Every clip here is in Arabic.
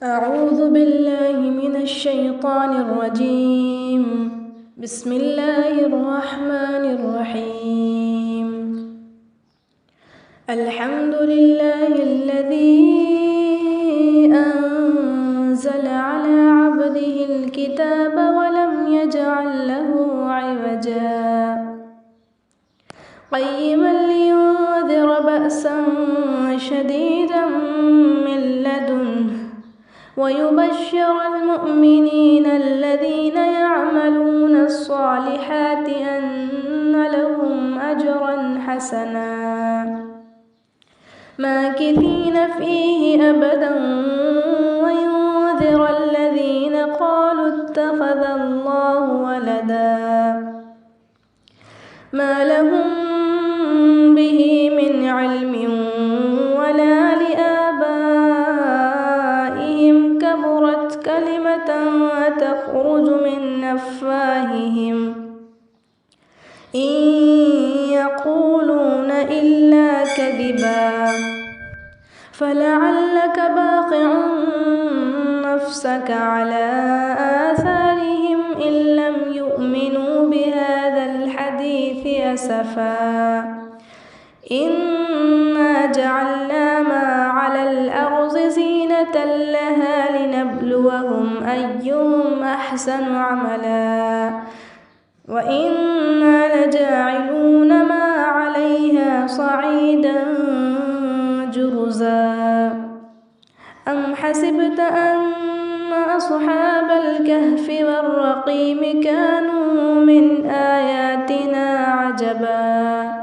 أعوذ بالله من الشيطان الرجيم. بسم الله الرحمن الرحيم. الحمد لله الذي أنزل على عبده الكتاب ولم يجعل له عوجا قيما لينذر بأسا شديدا من لدنه ويبشر المؤمنين الذين يعملون الصالحات أن لهم أجرا حسنا ماكثين فيه أبدا وينذر الذين قالوا اتخذ الله ولدا ما لهم به من علم ولا لآبائهم كبرت كلمة تخرج من أفواههم إن يقولون إلا كذبا فلعلك باخع نفسك على آثارهم إن لم يؤمنوا بهذا الحديث أسفا إنا جعلنا ما على الأرض زينة لها لنبلوهم أيهم أحسن عملا وإنا لجاعلون ما عليها صعيدا جرزا أم حسبت أن أصحاب الكهف والرقيم كانوا من آياتنا عجبا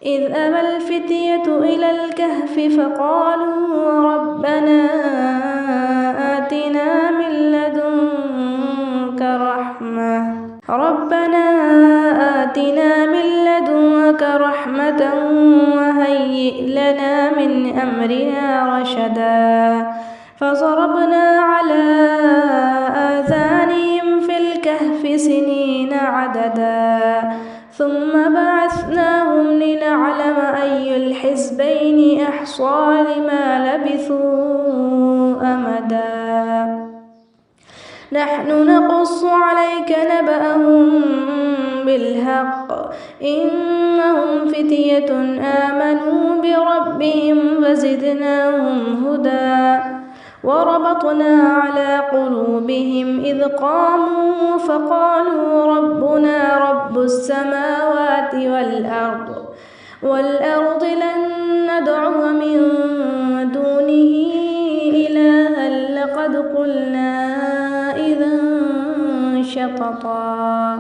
إذ أوى الفتية إلى الكهف فقالوا ربنا آتنا من لدنك رحمة وهيئ لنا من أمرنا رشدا فضربنا على آذانهم في الكهف سنين عددا ثم بعثناهم لنعلم أي الحزبين أحصى لما لبثوا أمدا نحن نقص عليك نبأهم بالحق إنهم فتية آمنوا بربهم وزدناهم هدى وربطنا على قلوبهم إذ قاموا فقالوا ربنا رب السماوات والأرض لن ندعو من دونه إلها لقد قلنا إذا شططا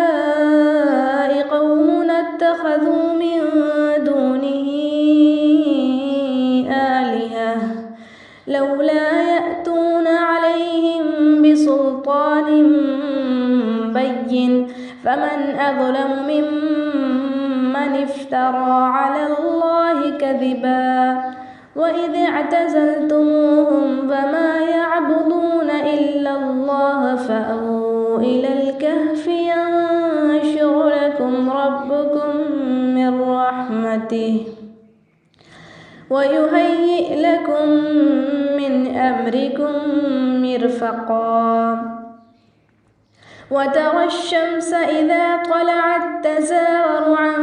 هؤلاء قومنا اتخذوا من دونه آلهة لولا يأتون عليهم بسلطان بين فمن أظلم ممن افترى على الله كذبا وإذ اعتزلتموهم فما يعبدون إلا الله فأووا إلى الكهف ينشر لكم ربكم من رحمته ويهيئ لكم من أمركم مرفقا وترى الشمس إذا طلعت تزاور عن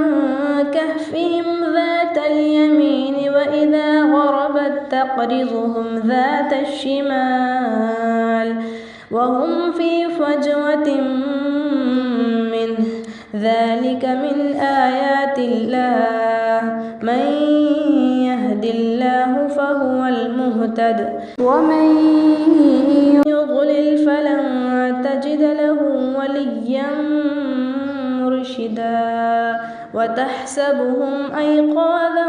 كهفهم ذات اليمين وإذا غربت تقرضهم ذات الشمال وهم في فجوة منه ذلك من آيات الله من يهد الله فهو المهتد ومن يضلل فلن تجد له وليا مرشدا وتحسبهم أيقاظا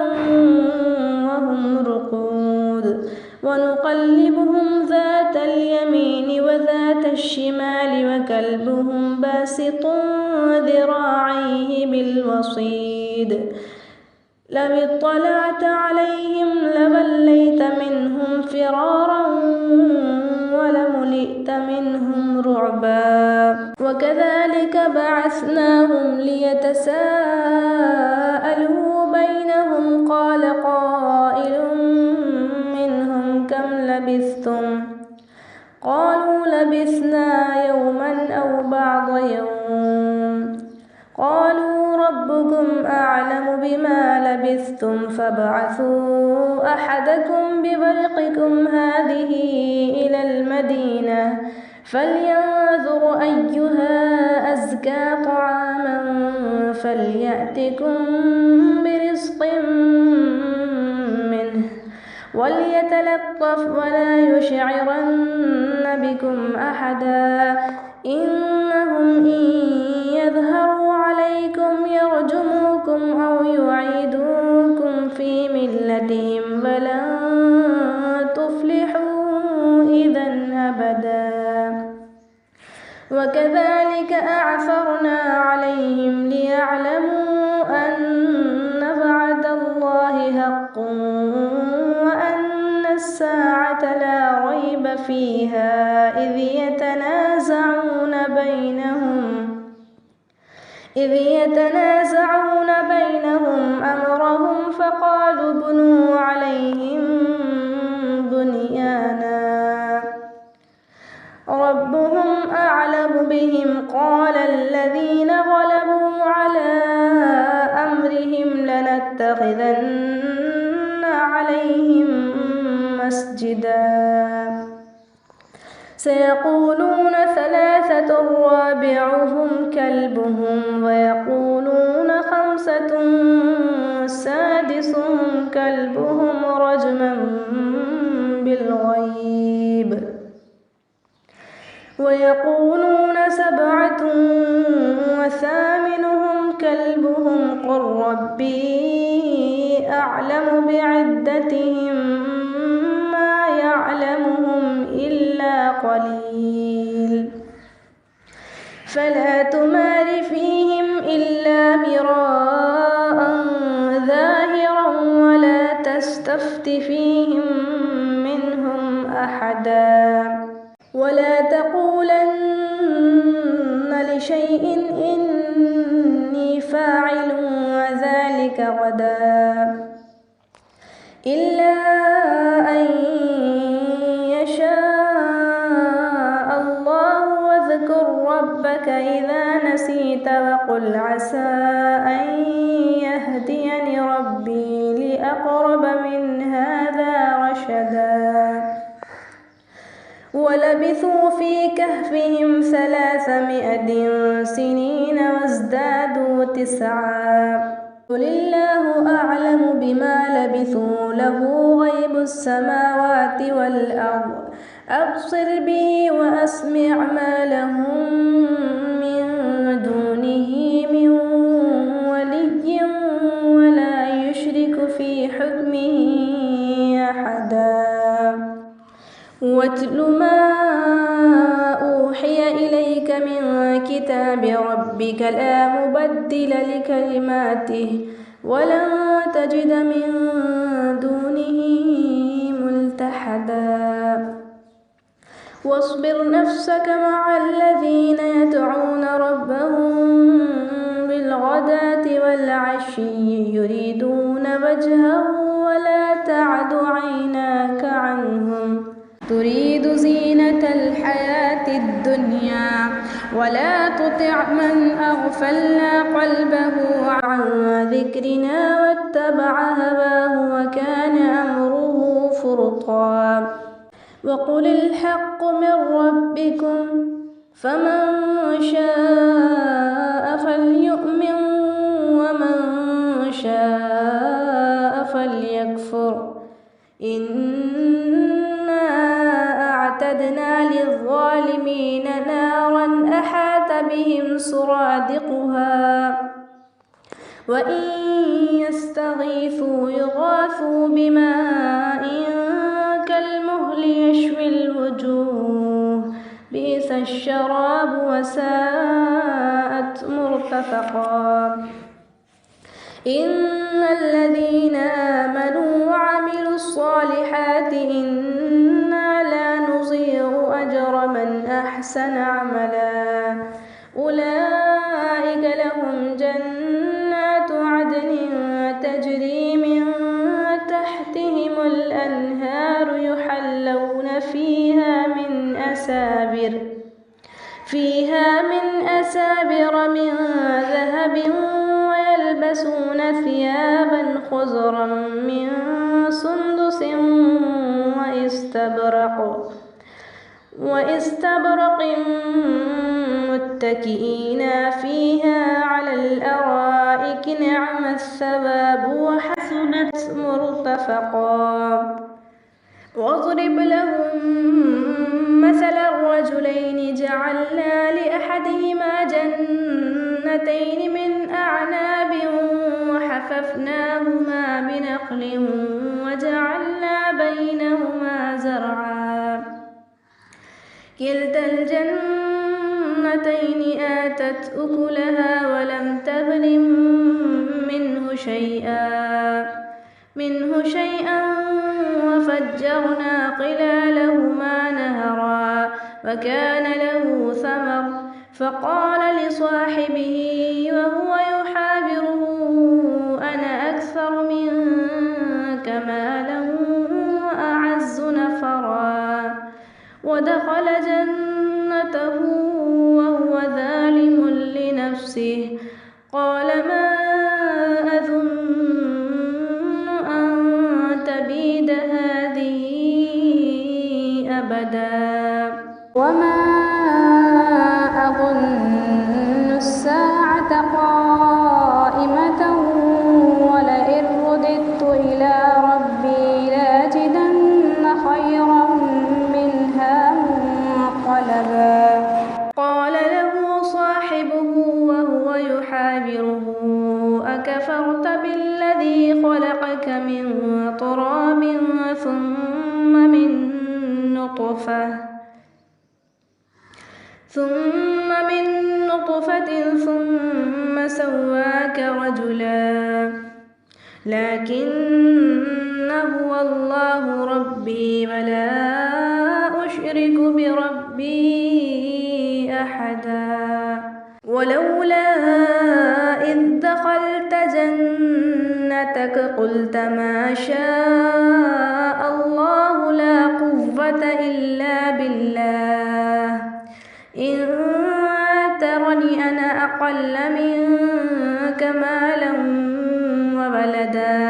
وهم رقود ونقلبهم ذات اليمين وذات الشمال وكلبهم باسط ذراعيه بالوصيد لو اطلعت عليهم لوليت منهم فرارا ولملئت منهم رعبا وكذلك بعثناهم ليتساءلوا بينهم قال قائل بما لبثتم فابعثوا أحدكم بورقكم هذه إلى المدينة فلينظر أيها أزكى طعاما فليأتكم برزق منه وليتلطف ولا يشعرن بكم أحدا إنهم إن يظهروا عليكم يرجموكم أو يعيدوكم في ملتهم فلن تفلحوا إذا أبدا وكذلك أعثرنا عليهم ليعلموا أن وعد الله حق وأن الساعة لا ريب فيها إذ يتنازعون بينهم أمرهم فقالوا ابنوا عليهم بنيانا ربهم أعلم بهم قال الذين غلبوا على أمرهم لنتخذن عليهم مسجدا سيقولون ثلاثة رابعهم كلبهم ويقولون خمسة سادسهم كلبهم رجما بالغيب ويقولون سبعة وثامنهم كلبهم قل ربي أعلم بعدتهم ما يعلمهم إلا قليل فلا تمار فيهم إلا مراء ظاهرا ولا تستفت فيهم منهم أحدا ولا تقولن لشيء إني فاعل ذلك غدا إلا أن يشاء الله واذكر ربك إذا نسيت وقل عسى أن يهديني ربي لأقرب من هذا رشدا ولبثوا في كهفهم 300 سنين وازدادوا 9 قل الله أعلم بما لبثوا له غيب السماوات والأرض أبصر به وأسمع ما لهم من دونه من ولي ولا يشرك في حكمه أحدا واتل ما أوحي إليك من كتاب ربك لا مبدل لكلماته ولن تجد من دونه ملتحدا واصبر نفسك مع الذين يدعون ربهم بالغداة والعشي يريدون وجهه ولا تعد عيناك عنهم تريد زينة الحياة الدنيا ولا تطع من أغفلنا قلبه عن ذكرنا واتبع هواه وكان أمره فرطا وقل الحق من ربكم فمن شاء فليؤمن ومن شاء فليكفر أعتدنا للظالمين نارا أحاط بهم سرادقها وإن يستغيثوا يغاثوا بماء كالمهل يشوي الوجوه بئس الشراب وساءت مرتفقا إن الذين آمنوا وعملوا الصالحات إنا لا نضيع أجر من أحسن عملا أولئك لهم جنات عدن تجري من تحتهم الأنهار يحلون فيها من أسابر من ذهب يلبسون ثيابا خضرا من سندس وإستبرق متكئين فيها على الأرائك نعم الثواب وحسنت مرتفقا. واضرب لهم مثل الرجلين جعلنا لأحدهما جنتين من أعناب وحففناهما بنخل وجعلنا بينهما زرعا كلتا الجنتين آتت أكلها ولم تظلم منه شيئا وفجرنا خلالهما نهرا وكان له ثمر فقال لصاحبه وهو يحاوره أنا أكثر منك مالا وأعز نفرا ودخل جنته وهو ظالم لنفسه قال ما أظن أن تبيد هذه أبدا وما أظن الساعة قائمة ولئن رددت إلى ربي لأجدن خيرا منها منقلبا. قال له صاحبه وهو يحاوره أكفرت بالذي خلقك من تراب ثم من نطفة ثم سواك رجلا لكن هو الله ربي ولا أشرك بربي أحدا. ولولا إذ دخلت جنتك قلت ما شاء الله لا قوة إلا بالله إن ترني أنا أقل منك مالا وولدا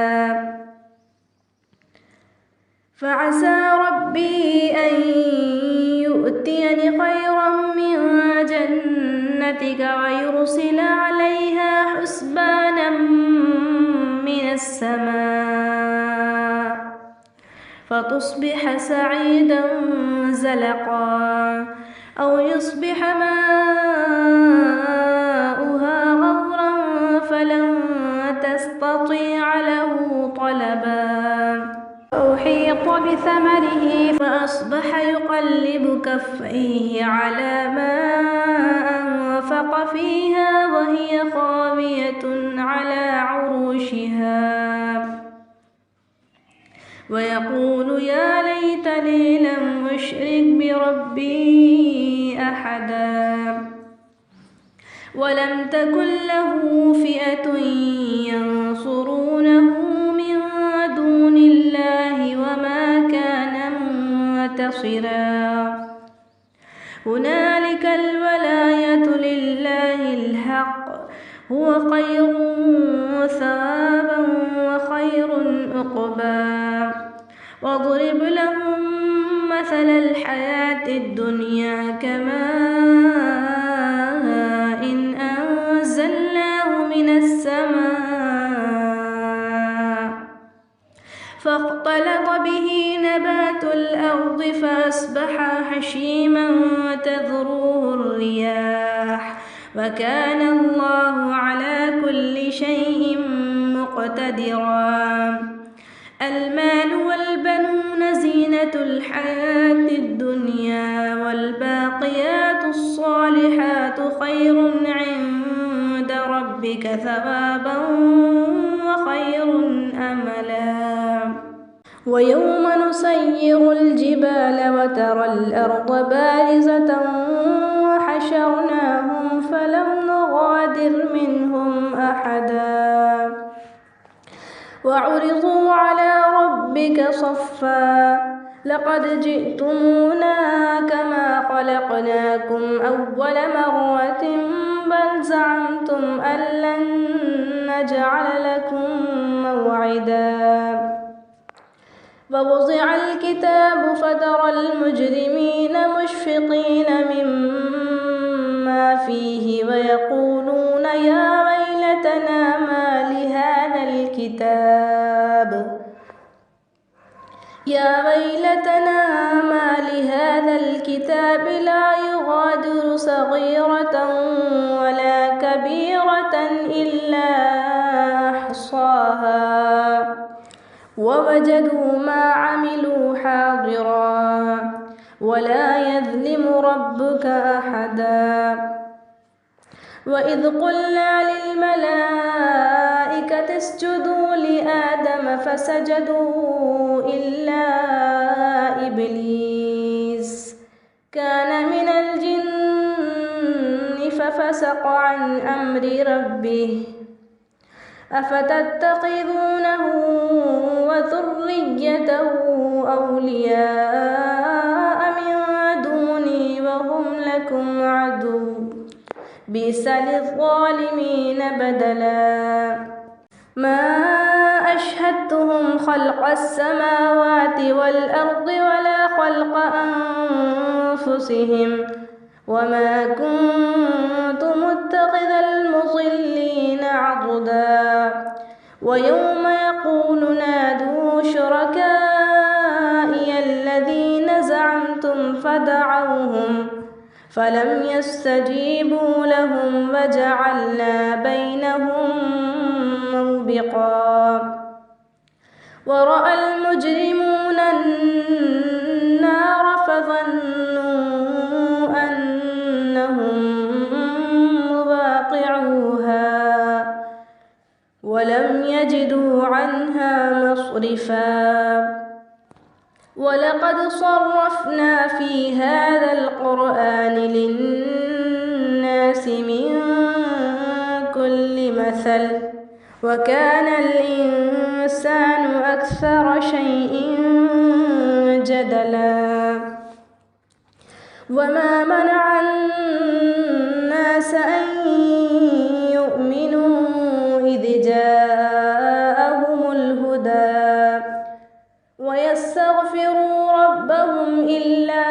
فعسى ربي أن يؤتيني خيرا من جنتك ويرسل عليها حسبانا من السماء فتصبح سعيدا زلقا أو يصبح ماؤها غورا فلن تستطيع له طلبا. أحيط بثمره فأصبح يقلب كفيه على ما أنفق فيها وهي خاوية على عروشها ويقول يا ليتني لم أشرك بربي أحدا ولم تكن له فئة ينصرونه من دون الله وما كان منتصرا. هنالك الولاية لله الحق هو خير ثوابا وخير عقبا. واضرب لهم مثل الحياة الدنيا كماء إن أنزلناه من السماء فاختلط به نبات الأرض فأصبح هشيما وتذروه الرياح وكان الله على كل شيء مقتدرا. المال والبنون زينة الحياة الدنيا والباقيات الصالحات خير عند ربك ثوابا وخير أملا. ويوم نسير الجبال وترى الأرض بارزة وحشرناهم فلم نغادر منهم أحدا وعرضوا على ربك صفا لقد جئتمونا كما خلقناكم أول مرة بل زعمتم أن لن نجعل لكم موعدا ووضع الكتاب فترى المجرمين مشفقين مما فيه ويقولون يا ويلتنا ما لهذا الكتاب لا يغادر صغيرة ولا كبيرة إلا أحصاها ووجدوا ما عملوا حاضرا ولا يظلم ربك أحدا وإذ قلنا للملائكة اسجدوا لآدم فسجدوا إلا إبليس كان من الجن ففسق عن أمر ربه أفتتخذونه وذريته أولياء من دوني وهم لكم عدو بئس للظالمين بدلا ما أشهدتهم خلق السماوات والأرض ولا خلق أنفسهم وما كنت متخذ المضلين عضدا ويوم يقول نادوا شركائي الذين زعمتم فدعوهم فلم يستجيبوا لهم وجعلنا بينهم موبقا ورأى المجرمون النار فظنوا أنهم مواقعوها ولم يجدوا عنها مصرفا ولقد صرفنا في هذا القرآن للناس من كل مثل وكان الإنسان أكثر شيء جدلا وما منع الناس أن يؤمنوا إذ جاءهم الهدى ويستغفروا ربهم إلا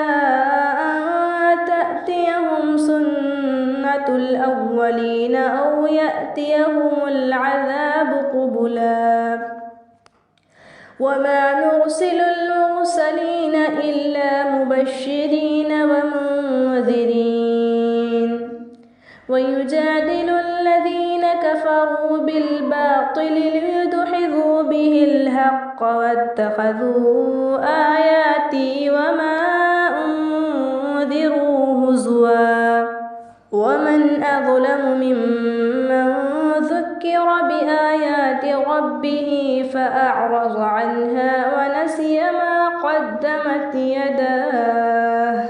أن تأتيهم سنة الأولين أو يأتيهم العذاب قبلا وما نرسل المرسلين إلا مبشرين ومنذرين ويجادل الذين كفروا بالباطل ليدحضوا به الحق واتخذوا آياتي وما أنذروا هزوا ومن أظلم ممن ذكر بآيات ربه فأعرض عنها ونسي ما قدمت يداه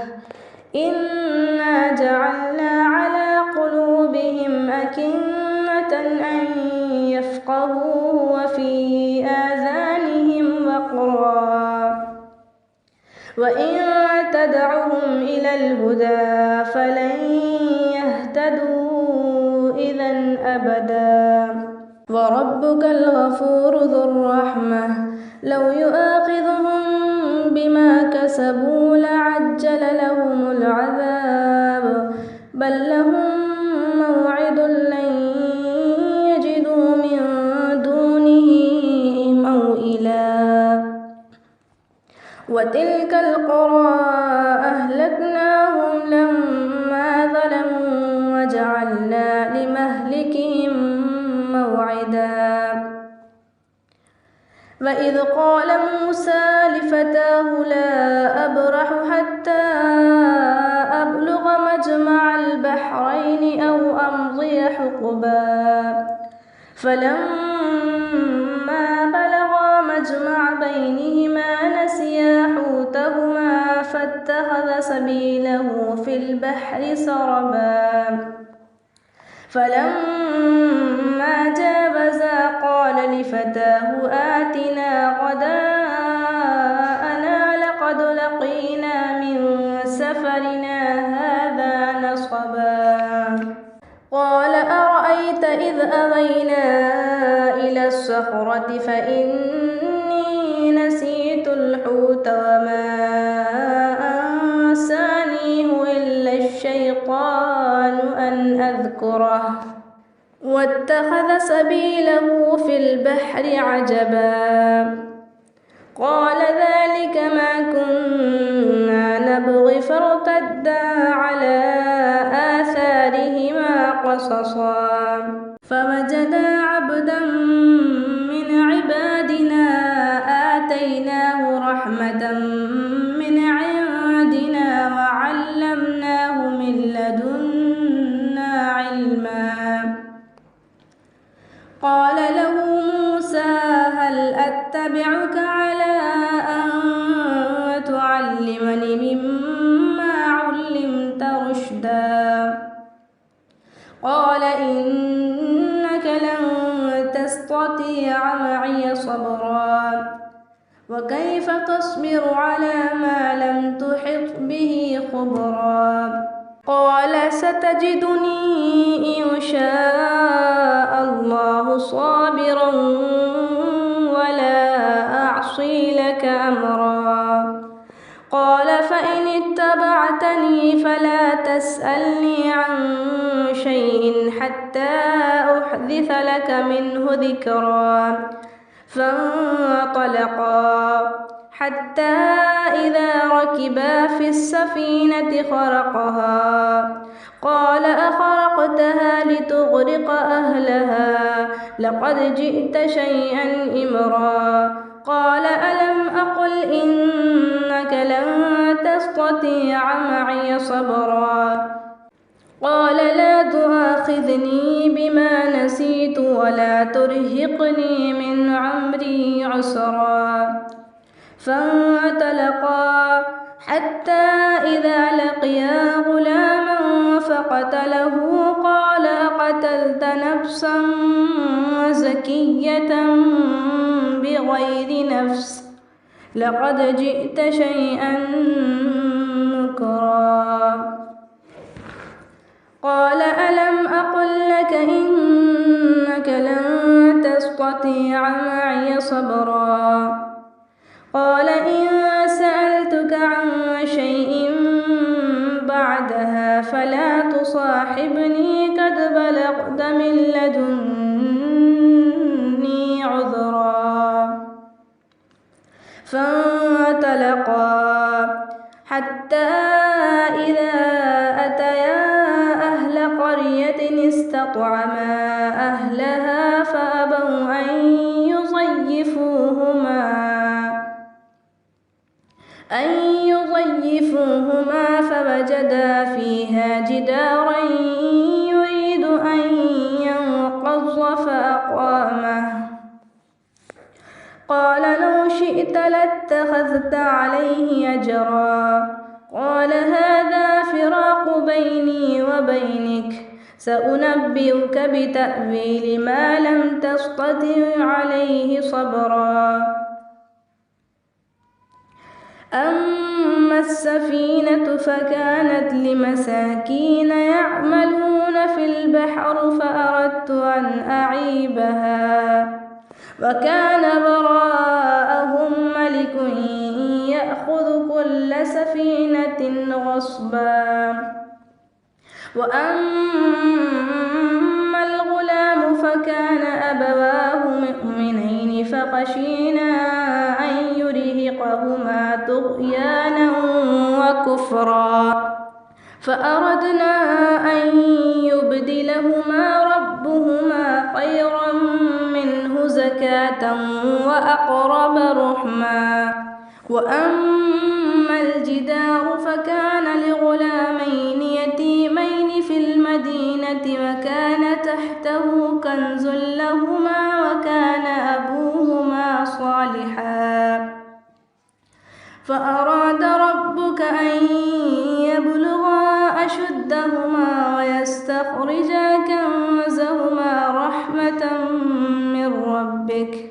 إنا جعلنا على قلوبهم أكنة أن يفقهوه وفي آذانهم وقرا وإن تدعهم إلى الهدى فلن يهتدوا إذا أبدا وربك الغفور ذو الرحمة لو يؤاخذهم بما كسبوا لعجل لهم العذاب بل لهم موعد لن يجدوا من دونه موئلا وتلك القرى أهلكناهم لما ظلموا وجعلنا لمهلكهم موعدا وإذ قال موسى لفتاه لا أبرح حتى أبلغ مجمع البحرين أو أمضي حقبا فلما بلغا مجمع بينهما نسيا حوتهما فاتخذ سبيله في البحر سربا فلما جاوزا قال لفتاه آتنا غداءنا لقد لقينا من سفرنا هذا نصبا إذ أوينا إلى الصخرة فإني نسيت الحوت وما أنسانيه إلا الشيطان أن أذكره واتخذ سبيله في البحر عجبا قال ذلك ما كنا نبغي فارتدا على آثارهما قصصا فوجدا عبدا من عبادنا آتيناه رحمة من عندنا وعلمناه من لدنا علما قال له موسى هل أتبعك على أن تعلمني مما علمت رشدا قال إنك لن تستطيع معي صبرا وكيف تصبر على ما لم تحط به خبرا قال ستجدني إن شاء الله صابرا ولا أعصي لك أمرا قال فإن اتبعتني فلا تسألني عن شيء حتى أحدث لك منه ذكرا فانطلقا حتى إذا ركبا في السفينة خرقها قال أخرقتها لتغرق أهلها لقد جئت شيئا إمرا قال ألم أقل إنك لن تستطيع معي صبرا قال لا تؤاخذني بما نسيت ولا ترهقني من عمري عسرا فانطلقا حتى إذا لقيا غلاما فقتله قال أقتلت نفسا زكية بغير نفس لقد جئت شيئا نكرا قال ألم أقل لك إنك لن تستطيع معي صبرا قال إن سألتك عن شيء بعدها فلا تصاحبني قد بلغت من لدني عذرا فانطلقا حتى إذا أتيا أهل قرية استطعما أهلها فأبوا أن يضيفوهما فوجدا فيها جدارا يريد أن ينقض فأقامه قال لو شئت لاتخذت عليه أجرا قال هذا فراق بيني وبينك سأنبئك بتأويل ما لم تستطع عليه صبرا أما السفينة فكانت لمساكين يعملون في البحر فأردت أن أعيبها وكان وراءهم ملك يأخذ كل سفينة غصبا وأما الغلام فكان أبواه مؤمنين فخشينا أن يرهقهما طغيانا وكفرا فأردنا أن يبدلهما ربهما خيرا منه زكاة وأقرب رحما وأما الجدار فكان لغلامين يتيمين في المدينة وكان تحته كنز لهما وكان أبوهما صالحا فأراد ربك أن يبلغا أشدهما ويستخرجا كنزهما رحمة من ربك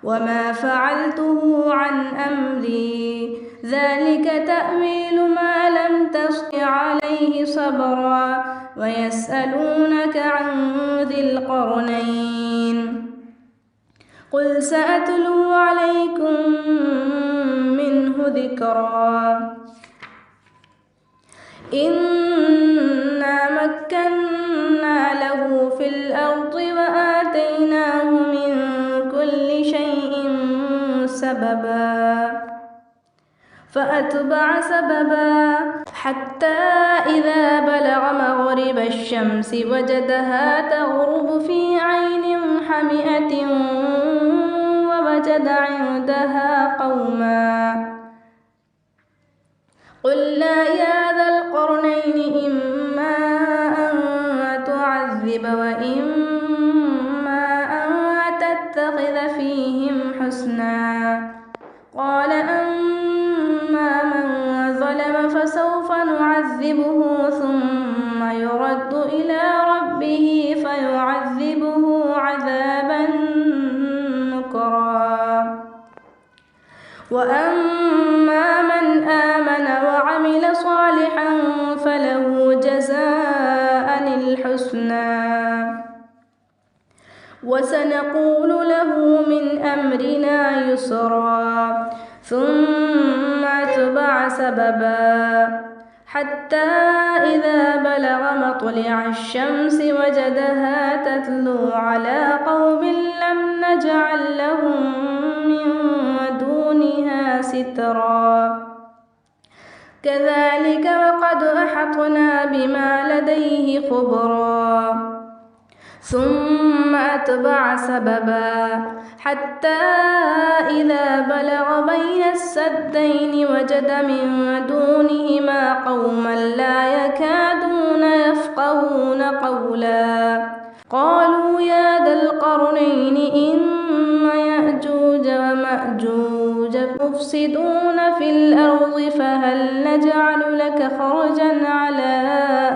وما فعلته عن أمري ذلك تأويل ما لم تسطع عليه صبرا ويسألونك عن ذي القرنين قل سأتلو عليكم منه ذكرا إنا مكنا له في الأرض وآتيناه من كل شيء سببا فأتبع سببا حتى إذا بلغ مغرب الشمس وجدها تغرب في عين حمئة ووجد عندها قوما قلنا يا ذا القرنين إما أن تعذب وإما أن تتخذ فيهم حسنا قال أما من ظلم فسوف نعذبه ثم يرد إلى ربه فيعذبه عذابا نكرا وأما من آمن وعمل صالحا فله جزاء الحسنى وسنقول له من أمرنا يسرا ثم أتبع سببا حتى إذا بلغ مطلع الشمس وجدها تتلو على قوم لم نجعل لهم من دونها سترا كذلك وقد أحطنا بما لديه خبرا ثم أتبع سببا حتى إذا بلغ بين السدين وجد من دونهما قوما لا يكادون يفقهون قولا قالوا يا ذا القرنين إن يأجوج ومأجوج مفسدون في الأرض فهل نجعل لك خرجا على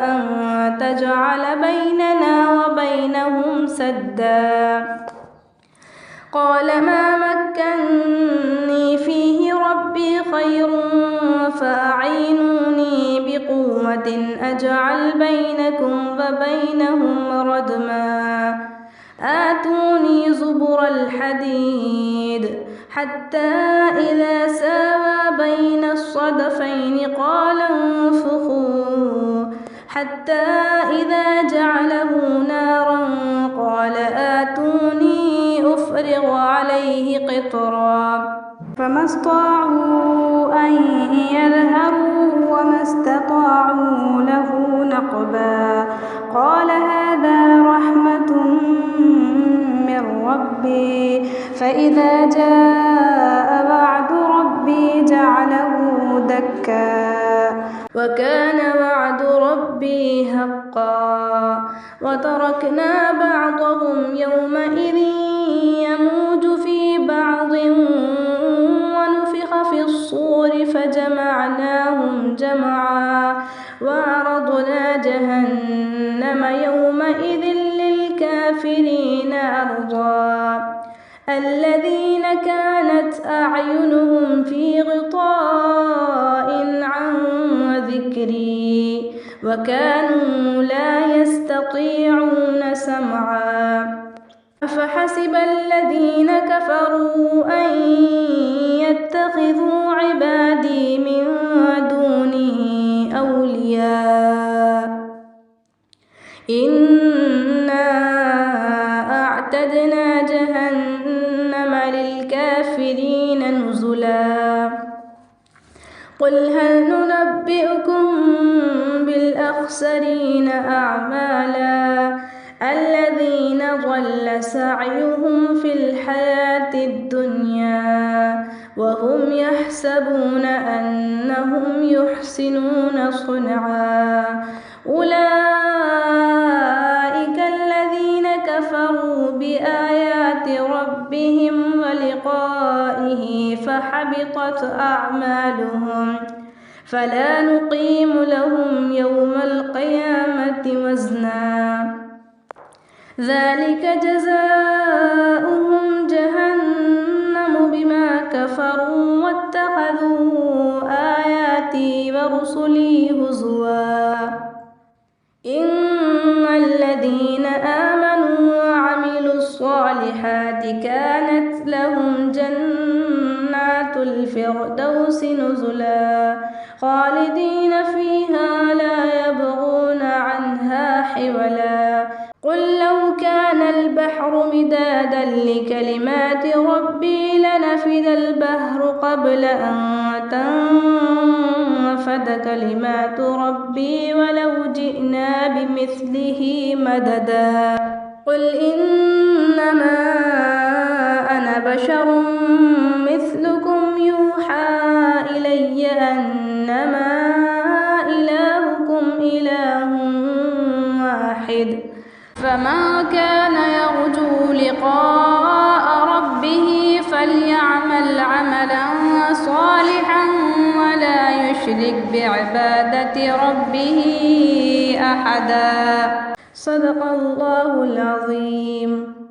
أن تجعل بيننا وبينهم سدا قال ما مكني فيه ربي خير فأعينوني بقوة أجعل بينكم وبينهم ردما آتوني زبر الحديد حتى إذا ساوى بين الصدفين قال انفخوا حتى إذا جعله نارا قال آتوني أفرغ عليه قطرا فما استطاعوا أن يظهروه وما استطاعوا له نقبا قال هذا رحمة من ربي فإذا جاء وعد ربي جعله دكا وكان وعد ربي حقا وتركنا بعضهم يومئذ يموج في بعض ونفخ في الصور فجمعناهم جمعا وعرضنا جهنم يومئذ للكافرين عرضا الذين كانت أعينهم في غطاء عن ذكري وكانوا لا يستطيعون سمعا أفحسب الذين كفروا أن يتخذوا عبادي من دونه أولياء إنا أعتدنا جهنم للكافرين نزلا قل هل ننبئكم بالأخسرين أعمالا الذين ضل سعيهم في الحياة الدنيا وهم يحسبون أنهم يحسنون صنعا أولئك الذين كفروا بآيات ربهم ولقائه فحبطت أعمالهم فلا نقيم لهم يوم القيامة وزنا ذلك جزاؤهم جهنم كانت لهم جنات الفردوس نزلا خالدين فيها لا يبغون عنها حولا قل لو كان البحر مدادا لكلمات ربي لنفد البحر قبل أن تنفد كلمات ربي ولو جئنا بمثله مددا قل إنما أنا بشر مثلكم يوحى إلي أنما إلهكم إله واحد فمن كان يرجو لقاء ربه فليعمل عملا صالحا ولا يشرك بعبادة ربه أحدا. صدق الله العظيم.